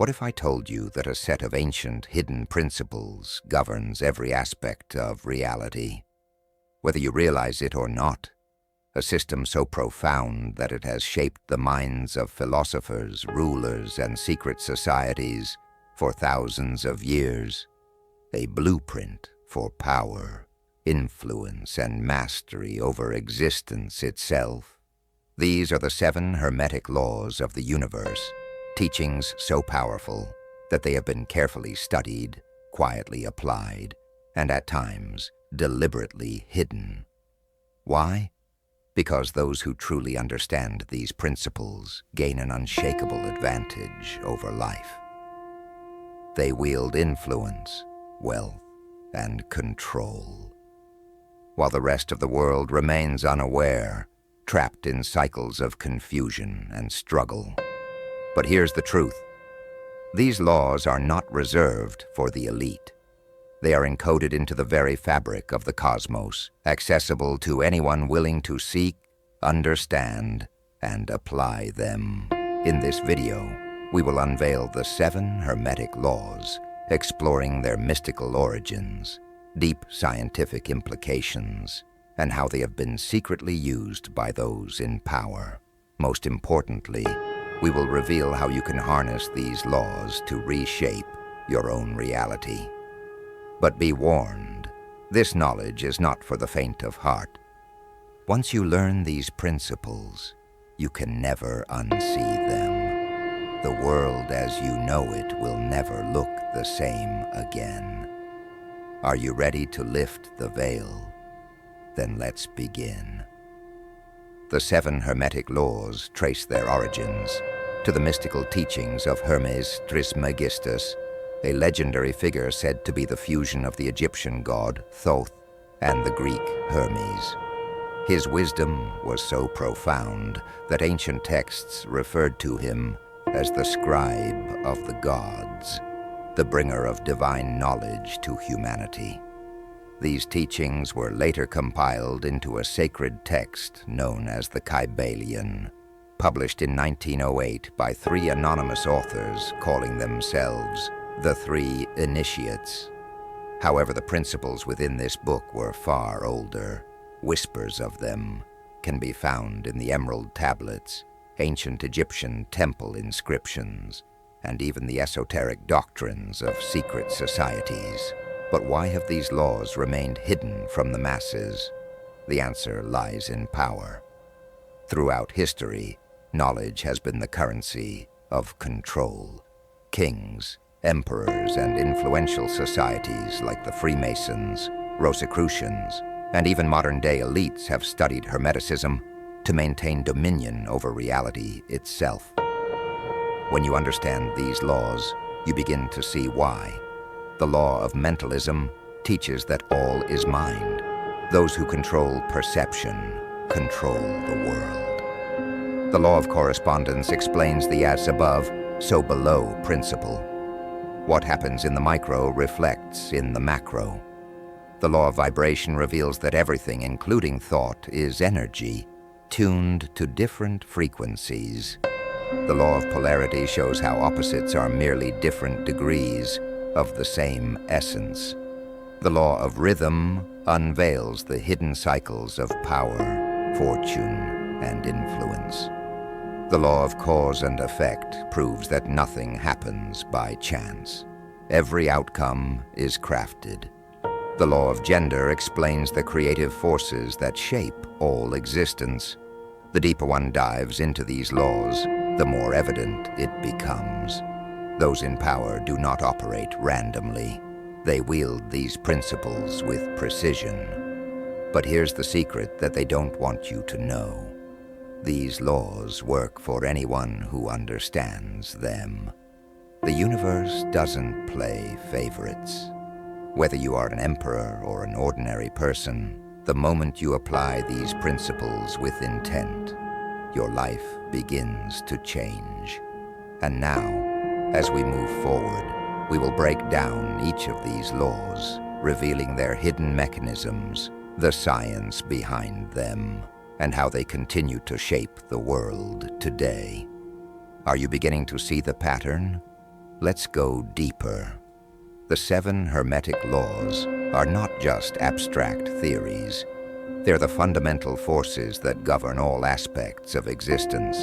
What if I told you that a set of ancient hidden principles governs every aspect of reality? Whether you realize it or not, a system so profound that it has shaped the minds of philosophers, rulers, and secret societies for thousands of years, a blueprint for power, influence, and mastery over existence itself. These are the 7 Hermetic Laws of the universe, teachings so powerful that they have been carefully studied, quietly applied, and at times deliberately hidden. Why? Because those who truly understand these principles gain an unshakable advantage over life. They wield influence, wealth, and control, while the rest of the world remains unaware, trapped in cycles of confusion and struggle. But here's the truth. These laws are not reserved for the elite. They are encoded into the very fabric of the cosmos, accessible to anyone willing to seek, understand, and apply them. In this video, we will unveil the 7 Hermetic Laws, exploring their mystical origins, deep scientific implications, and how they have been secretly used by those in power. Most importantly, we will reveal how you can harness these laws to reshape your own reality. But be warned, this knowledge is not for the faint of heart. Once you learn these principles, you can never unsee them. The world as you know it will never look the same again. Are you ready to lift the veil? Then let's begin. The 7 Hermetic Laws trace their origins to the mystical teachings of Hermes Trismegistus, a legendary figure said to be the fusion of the Egyptian god Thoth and the Greek Hermes. His wisdom was so profound that ancient texts referred to him as the scribe of the gods, the bringer of divine knowledge to humanity. These teachings were later compiled into a sacred text known as the Kybalion, published in 1908 by 3 anonymous authors calling themselves the 3 Initiates. However, the principles within this book were far older. Whispers of them can be found in the emerald tablets, ancient Egyptian temple inscriptions, and even the esoteric doctrines of secret societies. But why have these laws remained hidden from the masses? The answer lies in power. Throughout history, knowledge has been the currency of control. Kings, emperors, and influential societies like the Freemasons, Rosicrucians, and even modern-day elites have studied Hermeticism to maintain dominion over reality itself. When you understand these laws, you begin to see why. The Law of Mentalism teaches that all is mind. Those who control perception control the world. The Law of Correspondence explains the as above, so below principle. What happens in the micro reflects in the macro. The law of vibration reveals that everything, including thought, is energy, tuned to different frequencies. The law of polarity shows how opposites are merely different degrees of the same essence. The law of rhythm unveils the hidden cycles of power, fortune, and influence. The law of cause and effect proves that nothing happens by chance. Every outcome is crafted. The law of gender explains the creative forces that shape all existence. The deeper one dives into these laws, the more evident it becomes. Those in power do not operate randomly. They wield these principles with precision. But here's the secret that they don't want you to know. These laws work for anyone who understands them. The universe doesn't play favorites. Whether you are an emperor or an ordinary person, the moment you apply these principles with intent, your life begins to change. And now, as we move forward, we will break down each of these laws, revealing their hidden mechanisms, the science behind them, and how they continue to shape the world today. Are you beginning to see the pattern? Let's go deeper. The 7 Hermetic Laws are not just abstract theories. They're the fundamental forces that govern all aspects of existence.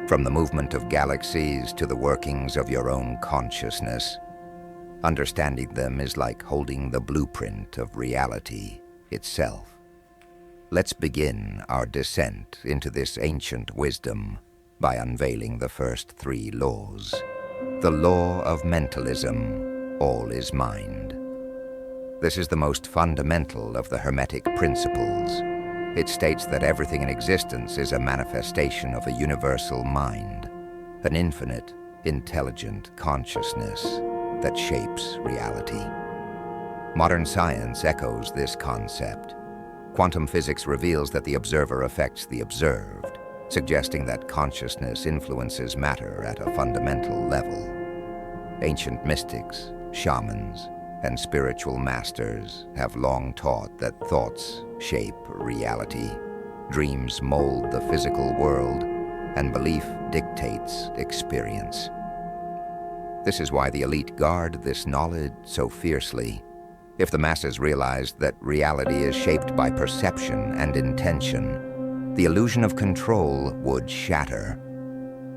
From the movement of galaxies to the workings of your own consciousness. Understanding them is like holding the blueprint of reality itself. Let's begin our descent into this ancient wisdom by unveiling the first 3 laws. The Law of Mentalism, all is mind. This is the most fundamental of the Hermetic principles. It states that everything in existence is a manifestation of a universal mind, an infinite, intelligent consciousness that shapes reality. Modern science echoes this concept. Quantum physics reveals that the observer affects the observed, suggesting that consciousness influences matter at a fundamental level. Ancient mystics, shamans, and spiritual masters have long taught that thoughts shape reality, dreams mold the physical world, and belief dictates experience. This is why the elite guard this knowledge so fiercely. If the masses realized that reality is shaped by perception and intention, the illusion of control would shatter.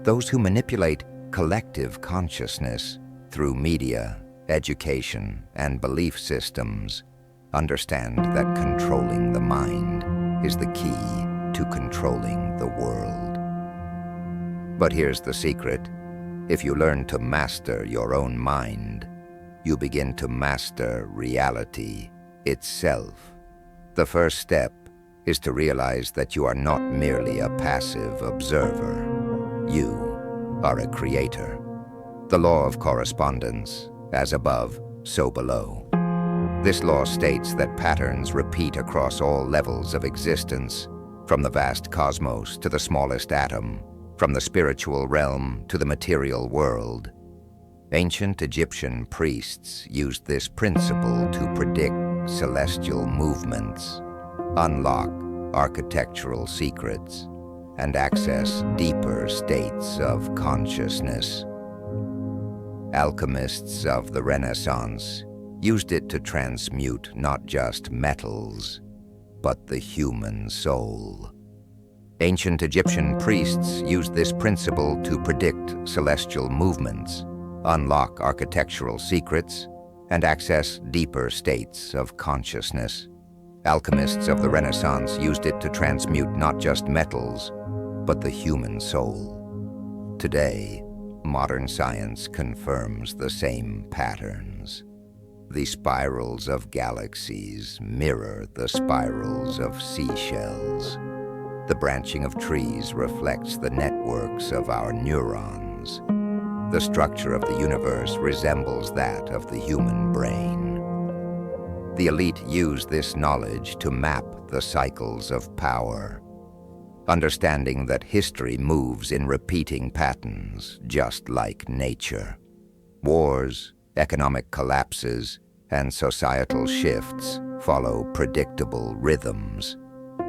Those who manipulate collective consciousness through media, education, and belief systems understand that controlling the mind is the key to controlling the world. But here's the secret. If you learn to master your own mind, you begin to master reality itself. The first step is to realize that you are not merely a passive observer. You are a creator. The Law of Correspondence, as above, so below. This law states that patterns repeat across all levels of existence, from the vast cosmos to the smallest atom, from the spiritual realm to the material world. Ancient Egyptian priests used this principle to predict celestial movements, unlock architectural secrets, and access deeper states of consciousness. Alchemists of the Renaissance used it to transmute not just metals, but the human soul. Ancient Egyptian priests used this principle to predict celestial movements, unlock architectural secrets, and access deeper states of consciousness. Alchemists of the Renaissance used it to transmute not just metals, but the human soul. Today, modern science confirms the same patterns. The spirals of galaxies mirror the spirals of seashells. The branching of trees reflects the networks of our neurons. The structure of the universe resembles that of the human brain. The elite use this knowledge to map the cycles of power, understanding that history moves in repeating patterns, just like nature. Wars, economic collapses, and societal shifts follow predictable rhythms.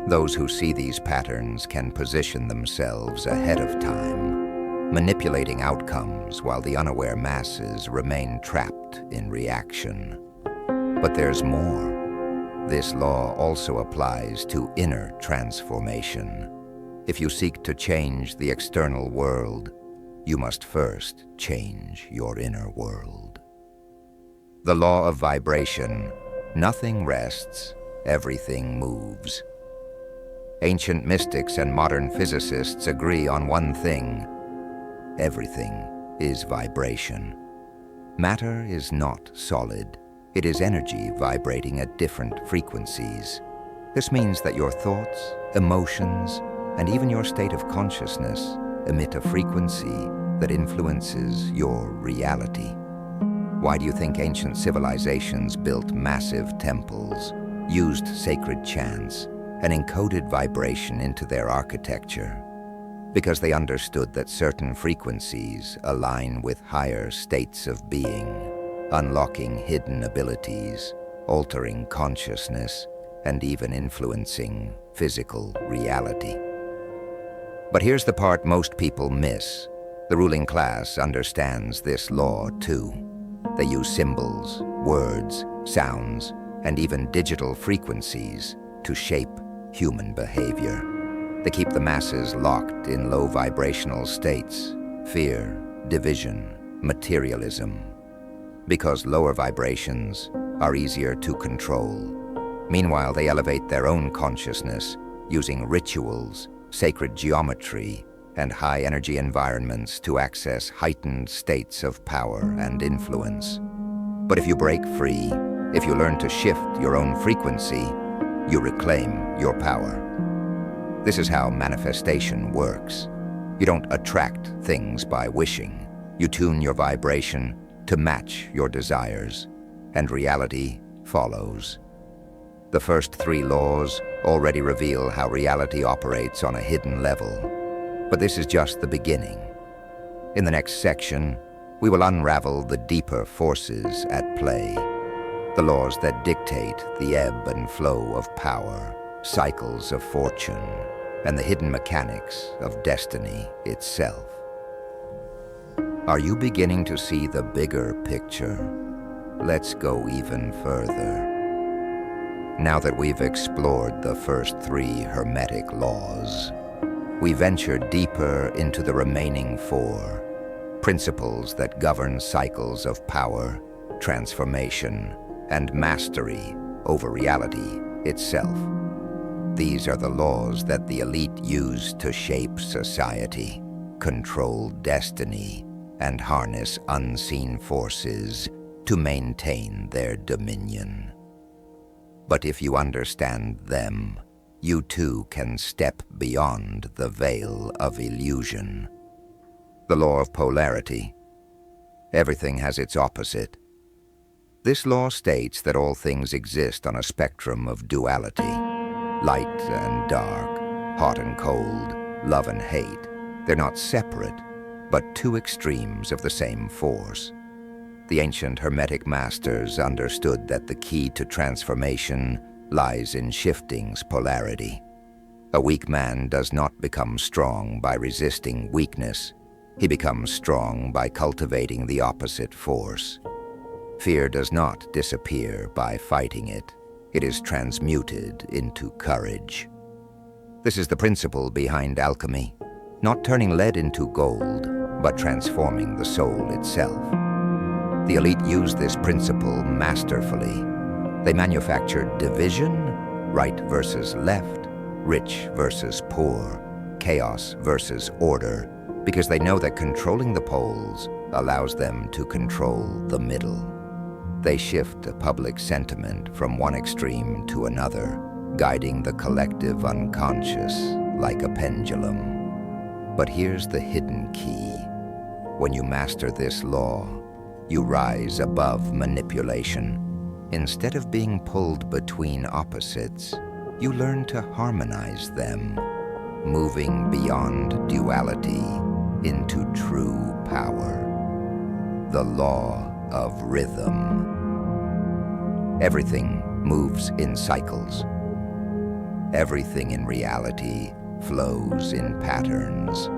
Those who see these patterns can position themselves ahead of time, manipulating outcomes while the unaware masses remain trapped in reaction. But there's more. This law also applies to inner transformation. If you seek to change the external world, you must first change your inner world. The law of vibration. Nothing rests, everything moves. Ancient mystics and modern physicists agree on one thing. Everything is vibration. Matter is not solid. It is energy vibrating at different frequencies. This means that your thoughts, emotions, and even your state of consciousness emit a frequency that influences your reality. Why do you think ancient civilizations built massive temples, used sacred chants, and encoded vibration into their architecture? Because they understood that certain frequencies align with higher states of being, unlocking hidden abilities, altering consciousness, and even influencing physical reality. But here's the part most people miss. The ruling class understands this law too. They use symbols, words, sounds, and even digital frequencies to shape human behavior. They keep the masses locked in low vibrational states, fear, division, materialism, because lower vibrations are easier to control. Meanwhile, they elevate their own consciousness using rituals, sacred geometry, and high-energy environments to access heightened states of power and influence. But if you break free, if you learn to shift your own frequency, you reclaim your power. This is how manifestation works. You don't attract things by wishing. You tune your vibration to match your desires, and reality follows. The first 3 laws already reveal how reality operates on a hidden level. But this is just the beginning. In the next section, we will unravel the deeper forces at play, the laws that dictate the ebb and flow of power, cycles of fortune, and the hidden mechanics of destiny itself. Are you beginning to see the bigger picture? Let's go even further. Now that we've explored the first 3 Hermetic Laws, we venture deeper into the remaining 4, principles that govern cycles of power, transformation, and mastery over reality itself. These are the laws that the elite use to shape society, control destiny, and harness unseen forces to maintain their dominion. But if you understand them, you too can step beyond the veil of illusion. The Law of Polarity. Everything has its opposite. This law states that all things exist on a spectrum of duality, light and dark, hot and cold, love and hate. They're not separate, but 2 extremes of the same force. The ancient Hermetic masters understood that the key to transformation lies in shifting's polarity. A weak man does not become strong by resisting weakness. He becomes strong by cultivating the opposite force. Fear does not disappear by fighting it. It is transmuted into courage. This is the principle behind alchemy, not turning lead into gold, but transforming the soul itself. The elite use this principle masterfully. They manufactured division, right versus left, rich versus poor, chaos versus order, because they know that controlling the poles allows them to control the middle. They shift a public sentiment from one extreme to another, guiding the collective unconscious like a pendulum. But here's the hidden key. When you master this law, you rise above manipulation. Instead of being pulled between opposites, you learn to harmonize them, moving beyond duality into true power. The Law of Rhythm. Everything moves in cycles. Everything in reality flows in patterns.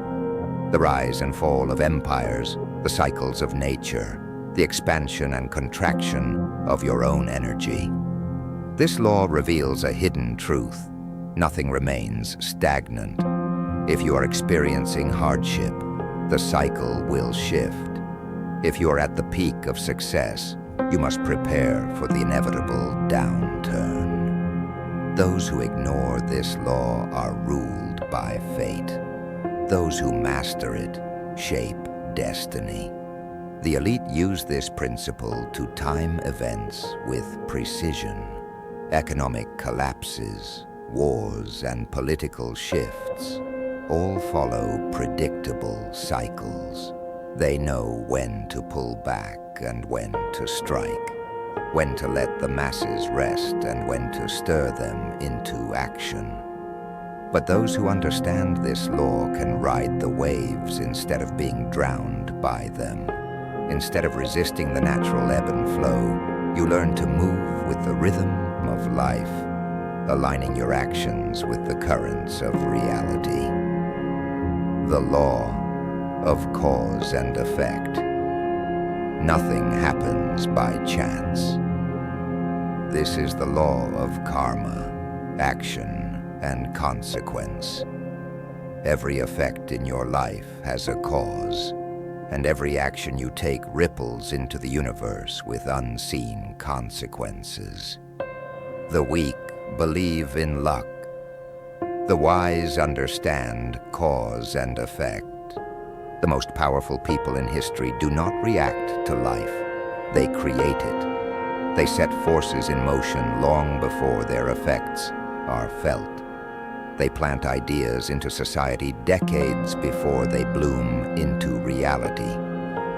The rise and fall of empires, the cycles of nature, the expansion and contraction of your own energy. This law reveals a hidden truth. Nothing remains stagnant. If you are experiencing hardship, the cycle will shift. If you are at the peak of success, you must prepare for the inevitable downturn. Those who ignore this law are ruled by fate. Those who master it shape destiny. The elite use this principle to time events with precision. Economic collapses, wars, and political shifts all follow predictable cycles. They know when to pull back and when to strike, when to let the masses rest and when to stir them into action. But those who understand this law can ride the waves instead of being drowned by them. Instead of resisting the natural ebb and flow, you learn to move with the rhythm of life, aligning your actions with the currents of reality. The Law of cause and effect. Nothing happens by chance. This is the law of karma, action and consequence. Every effect in your life has a cause, and every action you take ripples into the universe with unseen consequences. The weak believe in luck. The wise understand cause and effect. The most powerful people in history do not react to life. They create it. They set forces in motion long before their effects are felt. They plant ideas into society decades before they bloom into reality.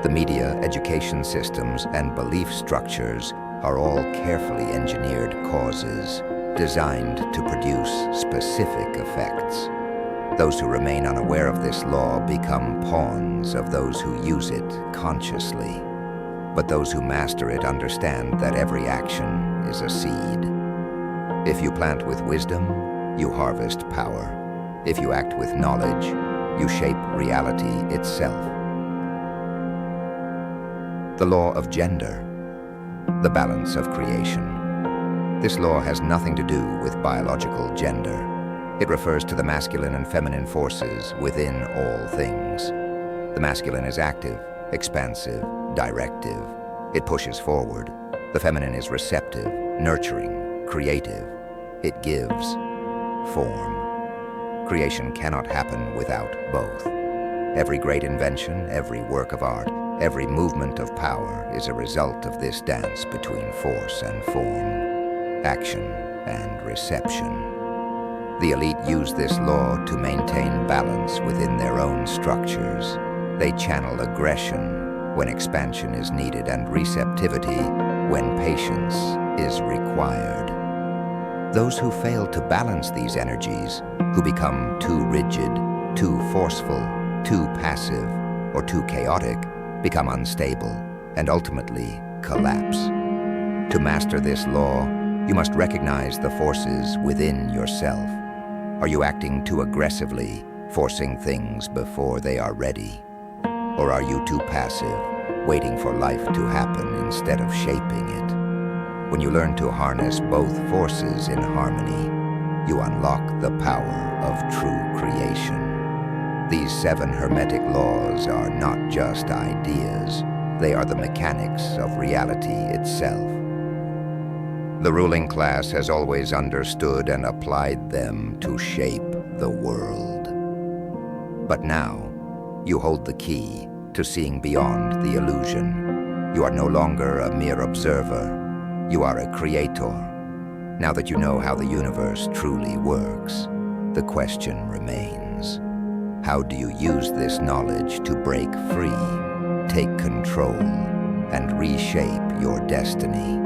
The media, education systems, and belief structures are all carefully engineered causes designed to produce specific effects. Those who remain unaware of this law become pawns of those who use it consciously. But those who master it understand that every action is a seed. If you plant with wisdom, you harvest power. If you act with knowledge, you shape reality itself. The law of gender, the balance of creation. This law has nothing to do with biological gender. It refers to the masculine and feminine forces within all things. The masculine is active, expansive, directive. It pushes forward. The feminine is receptive, nurturing, creative. It gives form. Creation cannot happen without both. Every great invention, every work of art, every movement of power is a result of this dance between force and form, action and reception. The elite use this law to maintain balance within their own structures. They channel aggression when expansion is needed and receptivity when patience is required. Those who fail to balance these energies, who become too rigid, too forceful, too passive, or too chaotic, become unstable and ultimately collapse. To master this law, you must recognize the forces within yourself. Are you acting too aggressively, forcing things before they are ready? Or are you too passive, waiting for life to happen instead of shaping it? When you learn to harness both forces in harmony, you unlock the power of true creation. These 7 Hermetic laws are not just ideas. They are the mechanics of reality itself. The ruling class has always understood and applied them to shape the world. But now, you hold the key to seeing beyond the illusion. You are no longer a mere observer. You are a creator. Now that you know how the universe truly works, the question remains: how do you use this knowledge to break free, take control, and reshape your destiny?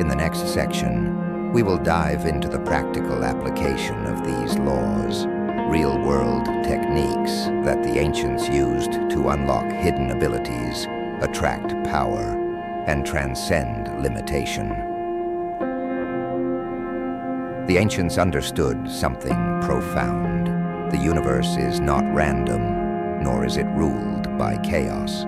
In the next section, we will dive into the practical application of these laws, real-world techniques that the ancients used to unlock hidden abilities, attract power, and transcend limitation. The ancients understood something profound. The universe is not random, nor is it ruled by chaos.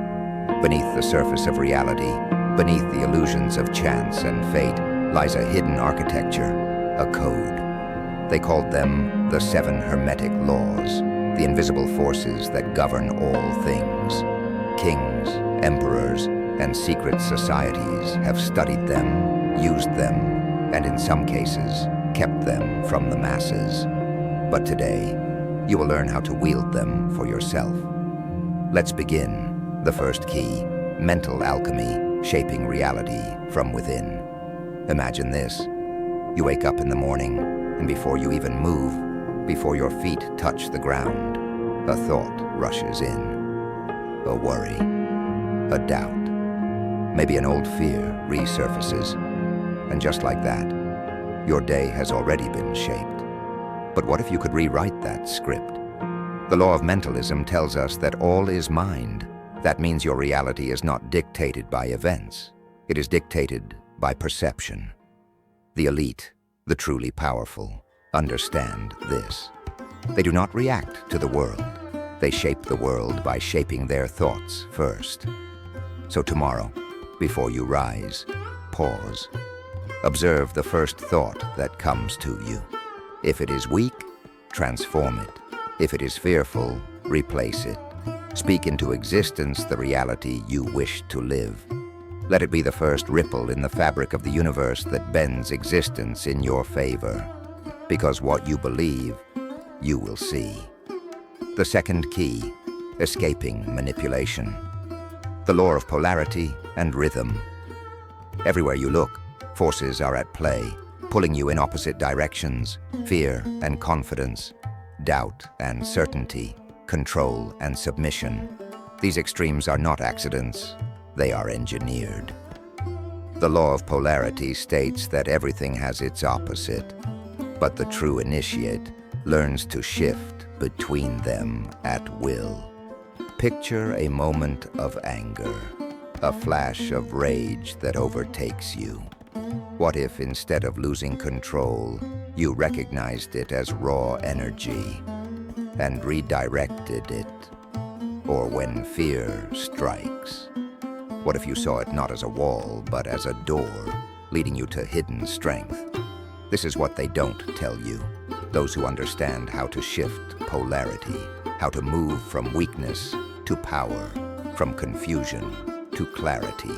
Beneath the surface of reality, beneath the illusions of chance and fate, lies a hidden architecture, a code. They called them the 7 Hermetic Laws, the invisible forces that govern all things. Kings, emperors, and secret societies have studied them, used them, and in some cases, kept them from the masses. But today, you will learn how to wield them for yourself. Let's begin. The first key, mental alchemy, shaping reality from within. Imagine this. You wake up in the morning, and before you even move, before your feet touch the ground, a thought rushes in. A worry, a doubt. Maybe an old fear resurfaces, and just like that, your day has already been shaped. But what if you could rewrite that script? The law of mentalism tells us that all is mind. That means your reality is not dictated by events. It is dictated by perception. The elite, the truly powerful, understand this. They do not react to the world. They shape the world by shaping their thoughts first. So tomorrow, before you rise, pause. Observe the first thought that comes to you. If it is weak, transform it. If it is fearful, replace it. Speak into existence the reality you wish to live. Let it be the first ripple in the fabric of the universe that bends existence in your favor. Because what you believe, you will see. The second key, escaping manipulation. The law of polarity and rhythm. Everywhere you look, forces are at play, pulling you in opposite directions: fear and confidence, doubt and certainty, control and submission. These extremes are not accidents, they are engineered. The law of polarity states that everything has its opposite, but the true initiate learns to shift between them at will. Picture a moment of anger, a flash of rage that overtakes you. What if, instead of losing control, you recognized it as raw energy and redirected it? Or when fear strikes, what if you saw it not as a wall, but as a door, leading you to hidden strength? This is what they don't tell you. Those who understand how to shift polarity, how to move from weakness to power, from confusion to clarity.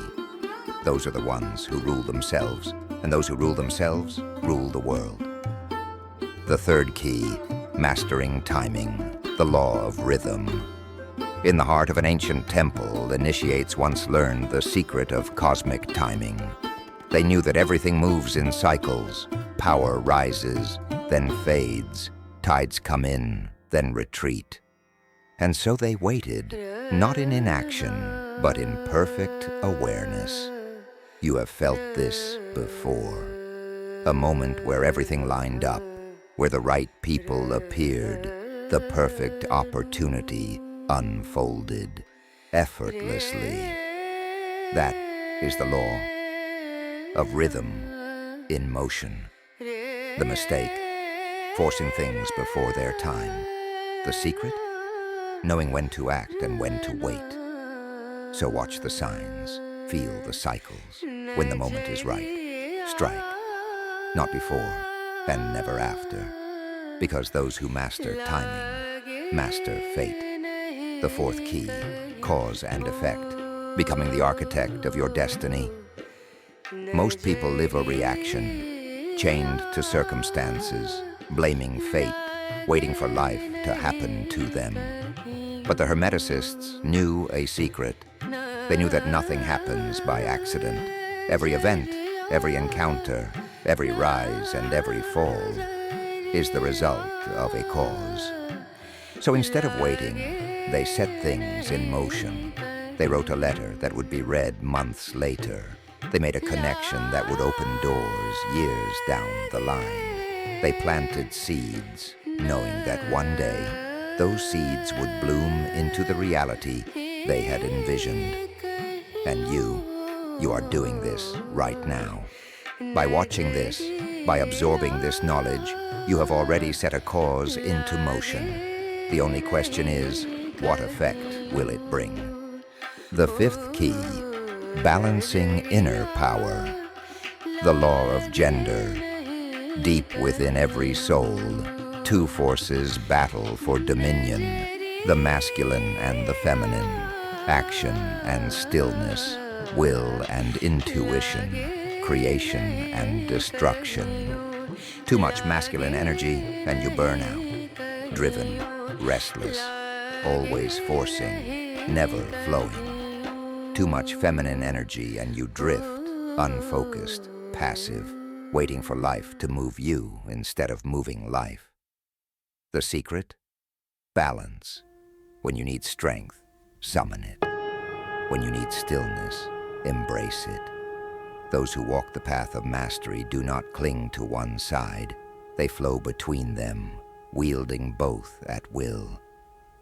Those are the ones who rule themselves, and those who rule themselves rule the world. The third key, mastering timing, the law of rhythm. In the heart of an ancient temple, initiates once learned the secret of cosmic timing. They knew that everything moves in cycles. Power rises, then fades. Tides come in, then retreat. And so they waited, not in inaction, but in perfect awareness. You have felt this before. A moment where everything lined up, where the right people appeared, the perfect opportunity unfolded effortlessly. That is the law of rhythm in motion. The mistake, forcing things before their time. The secret, knowing when to act and when to wait. So watch the signs, feel the cycles. When the moment is right, strike. Not before and never after. Because those who master timing, master fate. The fourth key, cause and effect, becoming the architect of your destiny. Most people live a reaction, chained to circumstances, blaming fate, waiting for life to happen to them. But the Hermeticists knew a secret. They knew that nothing happens by accident. Every event, every encounter, every rise and every fall is the result of a cause. So instead of waiting, they set things in motion. They wrote a letter that would be read months later. They made a connection that would open doors years down the line. They planted seeds, knowing that one day those seeds would bloom into the reality they had envisioned. And you are doing this right now. By watching this, by absorbing this knowledge, you have already set a cause into motion. The only question is, what effect will it bring? The fifth key, balancing inner power. The law of gender. Deep within every soul, two forces battle for dominion. The masculine and the feminine, action and stillness, will and intuition, creation and destruction. Too much masculine energy and you burn out. Driven, restless, always forcing, never flowing. Too much feminine energy and you drift, unfocused, passive, waiting for life to move you instead of moving life. The secret? Balance. When you need strength, summon it. When you need stillness, embrace it. Those who walk the path of mastery do not cling to one side. They flow between them, wielding both at will.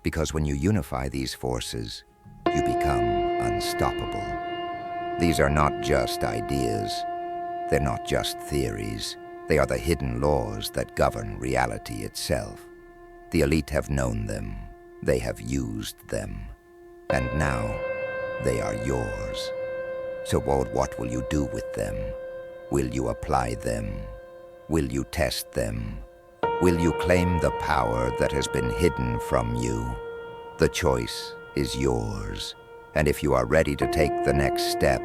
Because when you unify these forces, you become unstoppable. These are not just ideas. They're not just theories. They are the hidden laws that govern reality itself. The elite have known them. They have used them, and now they are yours. So what will you do with them? Will you apply them? Will you test them? Will you claim the power that has been hidden from you? The choice is yours, and if you are ready to take the next step,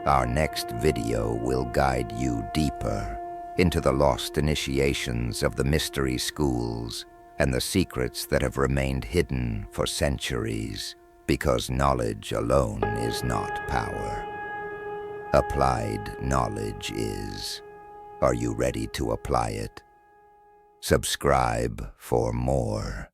our next video will guide you deeper into the lost initiations of the mystery schools and the secrets that have remained hidden for centuries, because knowledge alone is not power. Applied knowledge is. Are you ready to apply it? Subscribe for more.